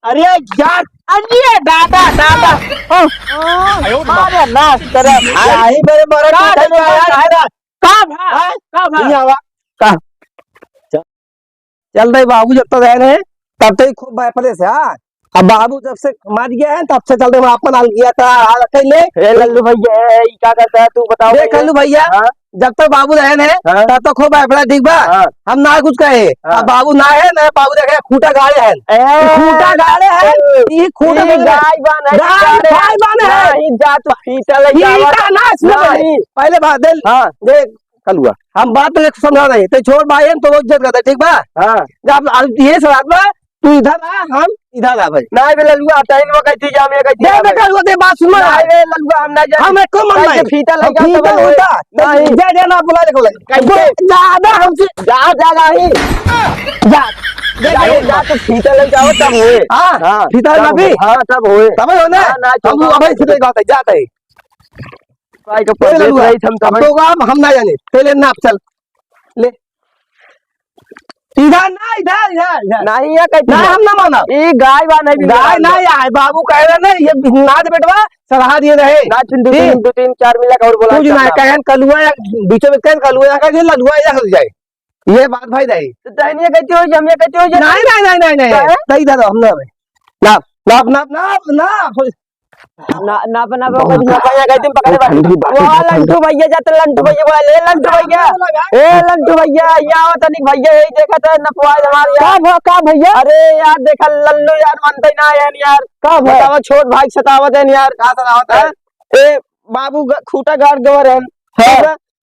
अरे यार, अरे दादा दादा, अरे नाश करे भाई मेरे मरे नहीं आवा का चल रहे बाबू जब तक रह रहे तब तक खूब भयपले से। हाँ, अब बाबू जब से मर गया है तब से चल रहे अपन हाल किया था हाल अकेले। लल्लू भैया क्या करता है तू बताओ। देख लल्लू भैया, जब तक बाबू रहे ने तब तक खूब भयपला, ठीक बा। हम ना कुछ कहे, अब बाबू ना है ना, बाबू देखे खूटा गाड़े है, खूटा गाड़े है, ये खूटा गाय बान है जा तू पहले बात देख कलुआ, हम बात तो समझा रहे तो छोड़ भाई, हम तो वो इज्जत करते, ठीक बा। जब ये सवाल बा, तू इधर आ, हम इधर आ भाई। ना बे लल्लू आता है, वो कहती जा मैं कहती दे बेटा वो दे बात सुन ना बे लल्लू हम ना जा, हम एक को मन में फीता लगा फीता होता नहीं जा जा ना बुला देखो कैसे ज्यादा हमसे जा जा नहीं जा जा तो फीता लग जाओ तब होए। हां फीता ना भी, हां तब होए समझ हो ना। हम अबे सीधे बात है, जाते हैं भाई का पर रही हम तो हम ना जाने पहले ना चल ले इधर ना इधर इधर नहीं है कहती ना, हम ना माना ये गाय बा नहीं गाय ना यार, बाबू कह रहे ना ये नाच बेटवा सलाह दिए रहे ना दो तीन चार मिला का और बोला कुछ ना कहन कलुआ या बीचों में कहन कलुआ का जे ललुआ या हो जाए, ये बात भाई रही। तो तहनिया कहती हो जमिया कहती हो नहीं नहीं नहीं नहीं सही दादा हम ना ना ना ना ना ना बना वो ना पाया कहती पकड़े वो लंटू भैया जाते लंटू भैया बोला ले लंटू भैया ए लंटू भैया यहाँ होता नहीं भैया यही देखा था नपवाज हमारे यार का भैया। अरे यार देखा लल्लू यार मानते ना यार का बताओ छोट भाई सतावत है यार का सतावत है ए बाबू खूटा गाड़ गवर है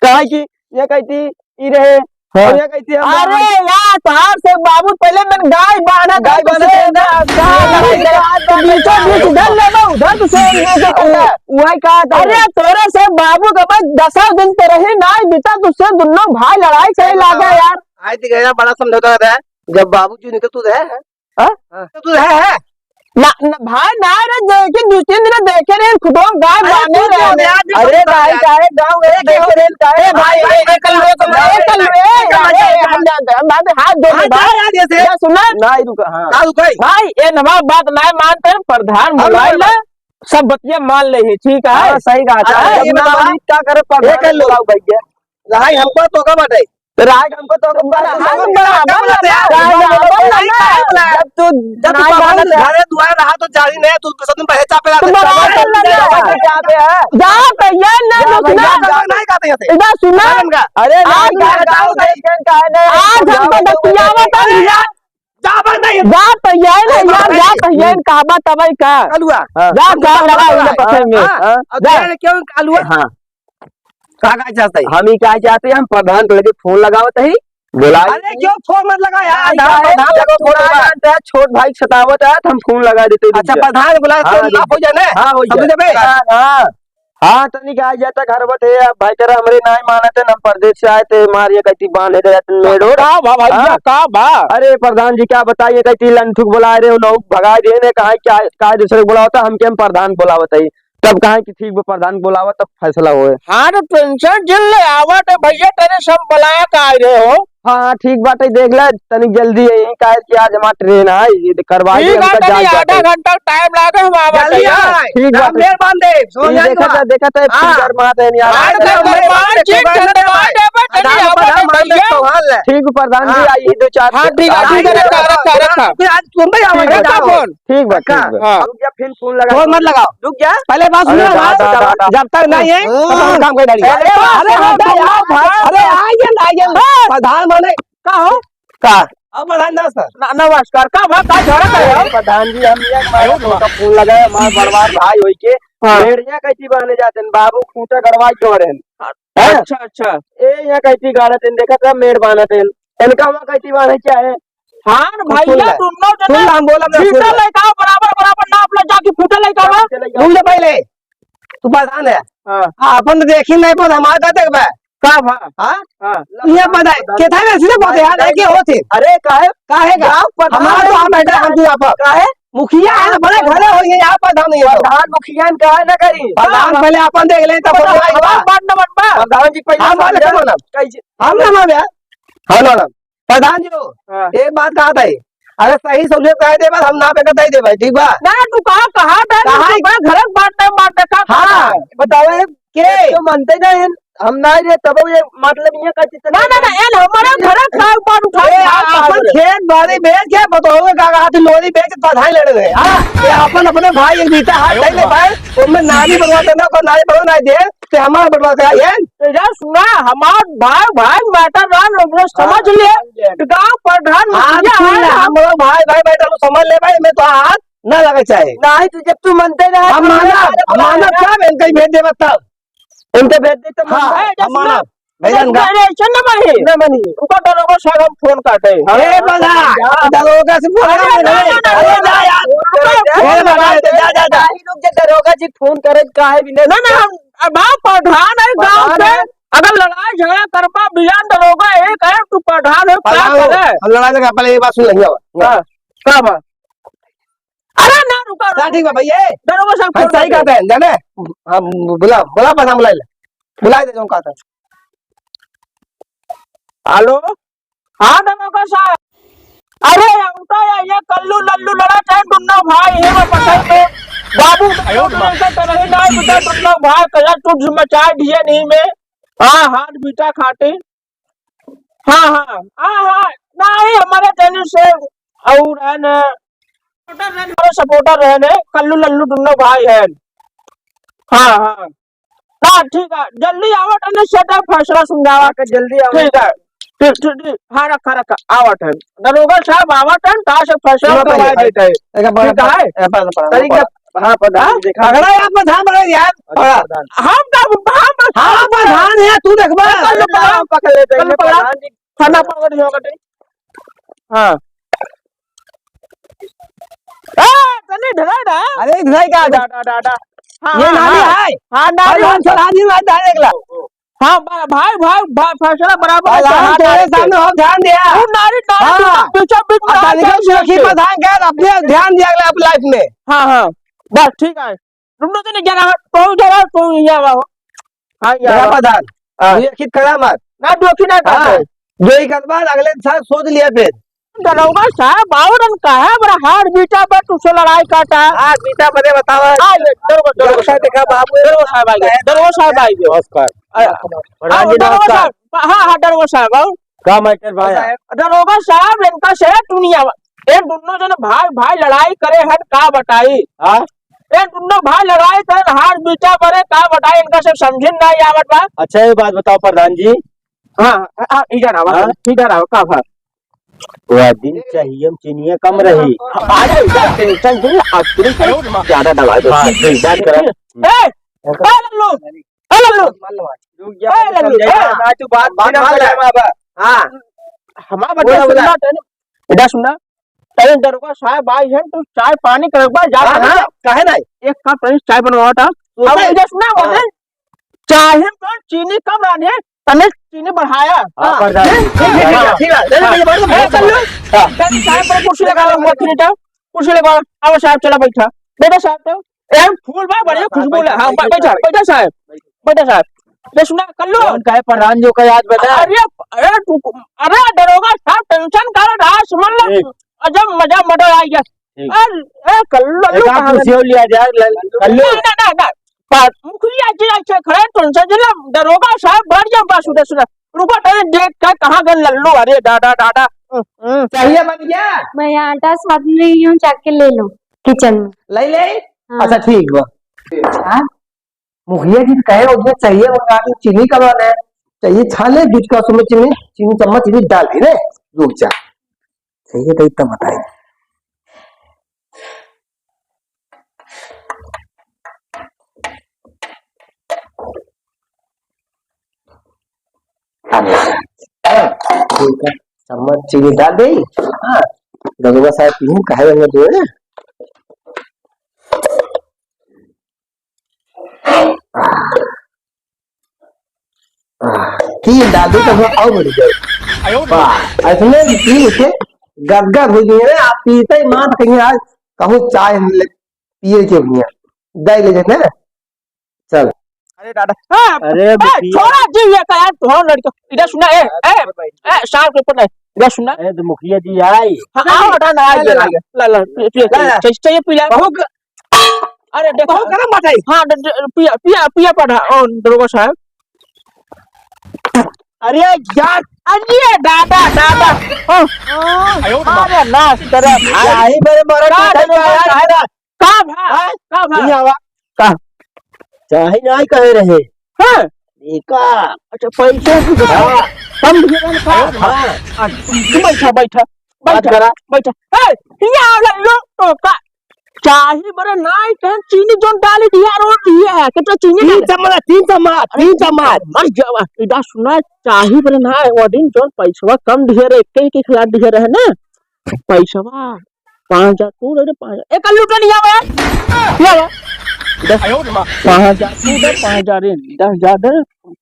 कहा की ये कहती ई रहे ये कहती अरे यार तार से बाबू पहले मैंने गाय बांधा उधर से वही कहा था। अरे तोरे से बाबू के पास 10 दिन पे रही ना बेटा, तुझसे दोनों भाई लड़ाई सही लागा यार। आज तक गया बड़ा समझौता रहता है जब बाबू जी निकल तू है ना भाई ना रे देखे 2-3 दिन देखे रे खुदों गाय बांधे रहे। अरे भाई काहे गांव गए देखे रे काहे भाई कल हम हाथ दो भाई सुना ना रुका। हां भाई ये नवा बात ना मानते प्रधान बुलाई ले सब बतिया मान ले ही, ठीक है सही कहा है। ये क्या करे प्रधान बुलाओ भैया राय हमको तो का बाटे राज हमको तो जब तू घरे दुआर रहा तो जारी नहीं तू सब पहले चापे इधर सुना। अरे आज कहबा तबई का क्यों कालुआ चाहते हम ही क्या चाहते हैं, हम प्रधान को लेके फोन लगावत है बोला। अरे क्यों फोन मत लगा यार, छोट भाई सतावत है तो हम फोन लगा देते। अच्छा प्रधान बुला हो जाए हाँ तनिक आ जाता घर बत है भाई तेरा हमारे ना मानते हम परदेश से आए थे मारिए कहती बांधे का। अरे प्रधान जी क्या बताइए कहती लंठुक बुला रहे हो भगा दे कहा क्या दूसरे बुला होता हम क्या प्रधान बुलावत है तब कहा कि ठीक प्रधान बुलावा तब फैसला हुए। हाँ तो टेंशन जिल आवत है भैया तेरे सब बुलाया का रहे हो। हाँ ठीक बात है देख ले तनिक जल्दी यही का आज हमारा ट्रेन है ये करवाइए आधा घंटा टाइम लागे हम आवत ठीक बात मेहरबान दे देखा था ठीक प्रधान जी आइए 2-4 ठीक बात फिर फोन लगा मत लगाओ रुक जा पहले बात सुनो जब तक नहीं है काम कर प्रधान बने का हो का अब प्रधान नमस्कार का प्रधान जी हम फोन लगाया हमारे बड़वार भाई होई के भेड़िया कैसी बने जाते हैं बाबू खूटा गड़वाई क्यों रहे। अच्छा ए यहाँ कैसी गाड़ा तेन देखा था मेड़ बाना तेन इनका वहाँ कैसी बाने क्या है। हाँ भैया तुम हम बोला बराबर नाप ले जाके फूटा लेके रुक जा पहले तू प्रधान है अपन तो देखी नहीं पर हमारा का देख ये पता है केथा में सीधे पता यार है कि होती। अरे काहे हमारा तो हम बैठे हम यहाँ पर काहे मुखिया है बड़े घरे हो गए यहाँ पर नहीं है प्रधान मुखिया ने कहा ना करी प्रधान पहले अपन देख ले तब प्रधान जी पहले हम ना प्रधान जी एक बात कहा था अरे सही सहूलियत कह दे बस हम ना पे कर दे भाई, ठीक बा। ना तू कहाँ कहाँ था घर बांटते का हाँ बताओ के तो मानते नहीं हम ना रे तब ये मतलब ये कहते ना ना ना एन हमारा घर का ऊपर उठा अपन खेत बाड़ी बेच के बताओगे का हाथ लोरी बेच के बधाई लड़ गए। हां ये अपन अपने भाई एक बीता हाथ नहीं ले पाए, उनमें नाली बनवा देना को नाली बनवा नहीं दे ते हमारा बनवा के ये तेरा सुना हमार भाई भाई मैटर ना लोग समझ ले गांव प्रधान हमारा भाई भाई बेटा लो समझ ले भाई, मैं तो हाथ ना लगे चाहे नहीं तू जब तू मानते ना हम माना क्या मैं कहीं भेज दे बताओ उनके भेज दे तो माना भैया ना मानी उनका दरोगा साहब हम फोन काटे अरे बजा दरोगा से फोन अरे जा यार जा जा जा लोग जे दरोगा जी फोन करे काहे भी ना ना हम बाप प्रधान है गांव के, अगर लड़ाई झगड़ा करपा बियान दरोगा एक है तू प्रधान है क्या करे हम लड़ाई लगा पहले ये बात सुन लेंगे क्या बात। अरे ना रुका ठीक है भैया दरोगा साहब हम सही कहते हैं जाने हम बुला बुला पता बुला दे जो कहता है। हेलो हाँ दरोगा साहब, अरे उठा ये कल्लू लल्लू लड़ा चाहे दुन्ना भाई है मैं पता में बाबू तरह ना बेटा दुन्ना भाई कया तुझ मचा दिए नहीं में हाँ हाथ बीटा खाते हाँ हाँ हाँ हाँ नहीं हमारे टेनिस से और है ना सपोर्टर है ना कल्लू लल्लू दुन्ना भाई है। हाँ हाँ हाँ ठीक है जल्दी आवट है सेटा फैसला समझावा के जल्दी ठीक है ठीक हाँ रखा आवट है दरोगा साहब आवट है ता से फैसला करवा देते हैं ठीक है तरीका हाँ प्रधान अगला यहाँ प्रधान बने यार हम प्रधान है तू देखबा पकड़ लेते हैं प्रधान जी खाना पकड़ होगा हाँ तने ढला अरे ढलाई का डाडा ये नाली है हाँ नाली हम चला दी मैं डालेगा हाँ भाई भाई फैसला बराबर तेरे सामने हम ध्यान दिया नारी पीछे सुरक्षित प्रधान का अपने ध्यान दिया अगला अपनी लाइफ में। हाँ हाँ बस ठीक है तुम लोग ने जाना तो जरा तो यहाँ आओ हाँ यहाँ प्रधान ये खित करा मत ना दोखी ना करते जो एक बाद अगले साल सोच लिया फिर दरोगा साहब बावरन का है बड़ा हार बीटा पर तुझसे लड़ाई काटा हार बीटा बने बताओ दरोगा साहब देखा बाबू दरोगा साहब आ गए नमस्कार दरोगा साहब हाँ हाँ दरोगा साहब क्या मैटर भाई दरोगा साहब इनका से दुनिया ये दोनों जन भाई भाई लड़ाई करे हैं का बताई ये दोनों भाई लड़ाई करे हार बीटा बने का बताई इनका से समझे ना आवत बा। अच्छा ये बात बताओ प्रधान जी। हाँ इधर आओ का भाई वह दिन चाहिए चीनिया कम रही टेंशन ज्यादा दवा दो बात करें सुना दरोगा साहब आई है तो चाय पानी कर कहे ना एक कप चाय बनवा था सुना चाय तो चीनी कम रहे तने चीनी बढ़ाया कुर्सी लगा कुर्सी लगा आओ साहब चला बैठा बेटा साहब तो फूल भाई बढ़िया खुशबू हाँ बैठा साहब ये सुना कल्लू कहे प्रधान जो का याद बता अरे दरोगा साहब टेंशन कर रहा समझ लो अजब मजा मजा आ गया अरे कल्लू लिया जाए कल्लू मुखिया जी अच्छे खड़े टेंशन जिला दरोगा साहब बढ़ जा बस उधर सुना रुको तेरे देख कर कहाँ गए लल्लू अरे डाडा चाहिए बन गया मैं आटा साथ में रही हूँ जाके ले लो किचन में ले हाँ। अच्छा ठीक बा मुखिया जी कहे उसमें चाहिए मंगा दी चीनी का बना है चाहिए छाले बीच का उसमें चीनी चम्मच चीनी डाल दी रे रुक जा चाहिए तो इतना बताइए ठीक है चम्मच चीनी डाल दी। हाँ दरोगा साहब पीने कहे होंगे जो है तीन डाल दी तो और बढ़ जाए ऐसने तीन से गदगद हो गए आप पीते ही मान कहीं आज कहूँ चाय पिए के भैया दे ले जाए चल अरे दादा अरे छोड़ा जी ये का यार तो लड़का इधर सुना ए शाम के ऊपर क्या सुना तो मुखिया जी आई। हाँ आओ हटा ना आ गया ला ला चाहिए पिला बहुत अरे देखो बहुत गरम बात है। हाँ पिया पिया पिया पढ़ा और दरोगा साहब अरे यार अरे दादा दादा अरे नाश तेरा भाई यही मेरे मरद का का दरोगा यार का भाई का भाई आवा का चाहे नहीं कह रहे हाँ देखा। अच्छा पैसे कम जीवन का हाँ बैठा बैठा बात बैठा करा बैठा ए यहाँ लो तो का चाही बरे नाई कन चीनी जोन डाली दिया रोटी है कितना चीनी तीन चम्मच मर जावा इदा सुना चाही बरे नाई ओडिन जोन पैसा कम ढेर एक के खिला ढेर है ना पैसा 5000 तू रे 5000 एक लूट नहीं आवे क्या 5000 तू दे 5000 रे 10000 दे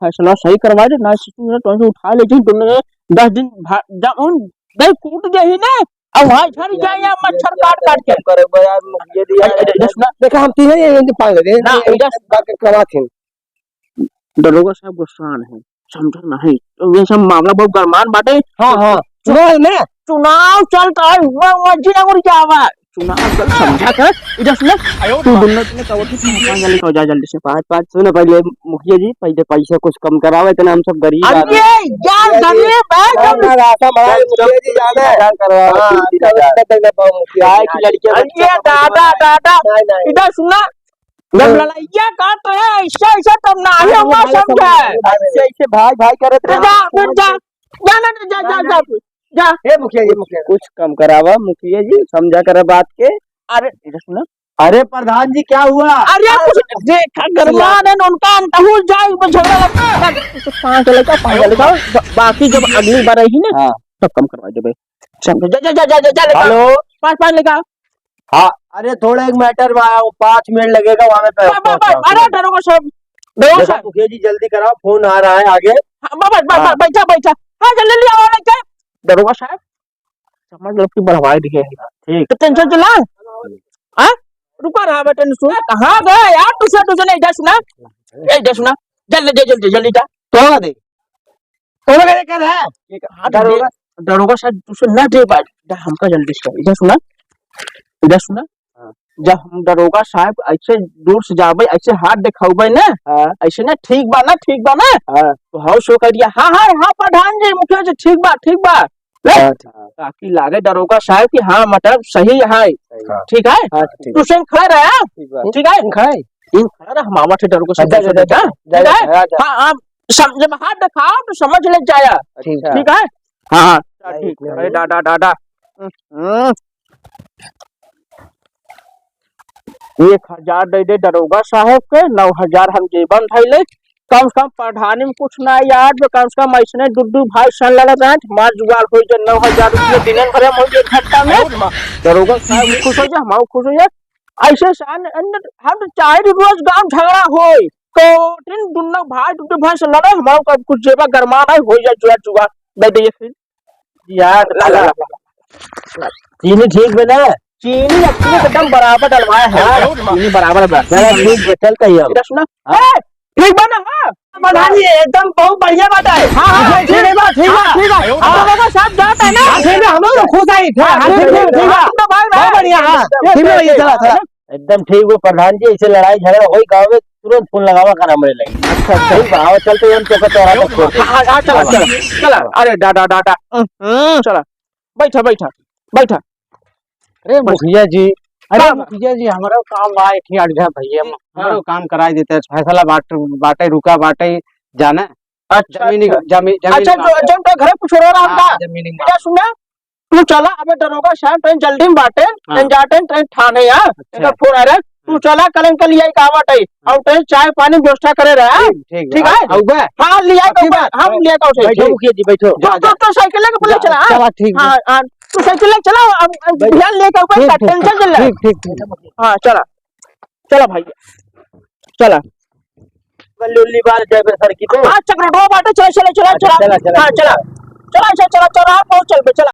फैसला सही करवा दे ना तू उठा ले जी तुमने 10 दिन जाऊन दे कूट दे ही ना अब वहां झड़ जाए या मच्छर काट काट के करे यार मुखिया जी यार देखा हम तीन ही पागल थे ना बाकी करा थे। दरोगा साहब गुस्सान है समझ नहीं तो ये सब मामला बहुत गरमान बाटे। हाँ हाँ चुनाव चलता है मर्जी ना कर जावा चुनाव चल समझा कर इधर सुन तू दुन्नो तूने कवर की पांच जल्दी को जा जल्दी से पाँच सुनो पहले मुखिया जी पहले पैसे कुछ कम करावे इतना हम सब गरीब अरे यार गरीब है मुखिया जी जाने करवा मुखिया की लड़की अरे दादा दादा इधर सुना जब लड़ाइया काट रहे ऐसा ऐसा तब ना ही हुआ समझा ऐसे ऐसे भाई भाई करे जा फिर जा जाना जा जा जा जा ए मुखिया जी कुछ कम करावा मुखिया जी समझा करे बात के। अरे इधर सुना अरे प्रधान जी क्या हुआ। अरे कुछ देखा गरमान है उनका अंतहुल जाए झगड़ा लगता है 5 लगा बाकी जब अगली बार आई ना तब कम करवा दे भाई समझ जा जा जा जा हेलो 5 लेगा हाँ अरे थोड़ा एक मैटर 5 मिनट लगेगा वहाँ पे। अरे दरोगा साहब मुखिया जी जल्दी कराओ फोन आ रहा है आगे। बाबा बैठा बैठा हाँ जल्दी ले आओ क्या दरोगा साहब समझ लो कि बढ़वाई दिए ठीक तो टेंशन चला हाँ रुका रहा बेटा सुन कहाँ गए यार तुझे नहीं जा सुना जल्दी जल्दी जल्दी जा तो दे तो क्या है दरोगा साहब तुझे ना दे बात हमका जल्दी से इधर सुना जब हम दरोगा साहब ऐसे दूर से जाबे ऐसे हाथ दिखावे ना ऐसे ना ठीक बा तो हाउ शो कर दिया हाँ प्रधान जी मुखिया जी ठीक बा ताकि लागे दरोगा साहब की हाँ मतलब सही है ठीक है तू सिंह खड़ा रहा ठीक है खड़ा रहा हम आवा थे दरोगा साहब हाँ जब हाथ दिखाओ तो समझ लग जाया ठीक है हाँ ठीक है दादा 1000 दे दे दरोगा साहब के 9000 हम जीवन धैले कम से कम पढ़ाने में कुछ ना यार जो कम से कम ऐसे दुद्दू भाई सन लड़ा रहे हमार जुगाड़ हो जाए 9000 रुपये दिन भर हम एक घंटा में दरोगा साहब खुश हो जाए हम खुश हो जाए ऐसे हम चाहे रोज गांव झगड़ा हो तो दुन्नो भाई से लड़े हमारा कुछ जेबा गरमा हो जाए जुगाड़ दे दे फिर यार चीनी ठीक बना चीनी एकदम बराबर डलवाया है चीनी बराबर ठीक चल कही सुना ठीक बना प्रधान जी एकदम बहुत बढ़िया बात है। हाँ ठीक है साथ जाता है ना हम लोग खुश आई एकदम ठीक वो प्रधान जी ऐसे लड़ाई झगड़ा हो गाँव में तुरंत फोन लगावा करा मेरे लगे। अच्छा चलते हम चौका चला अरे डाटा चला बैठा अरे मुखिया जी हमारा काम बा एक ही अड़गा भैया हमारा काम कराई देते हैं फैसला बाटे रुका बाटे जाना। अच्छा जब तो घर कुछ हो रहा है क्या सुना तू चला अबे दरोगा साहब ट्रेन जल्दी में बाटे ट्रेन जाटे ट्रेन ठाणे यार फोन आ रहा है तू चला कल लिया कावट है और ट्रेन चाय पानी व्यवस्था करे रहा ठीक है हाँ लिया हम लिया मुखिया जी बैठो तो साइकिल लेके बोले चला ठीक हाँ तू साइकिल लेके चला अब ध्यान लेकर ऊपर टेंशन चल रहा है ठीक हाँ चला भाई चला लुल्ली बार जाए सर की तो हाँ चक्र बाटे चला हाँ चला पहुंच चल पे चला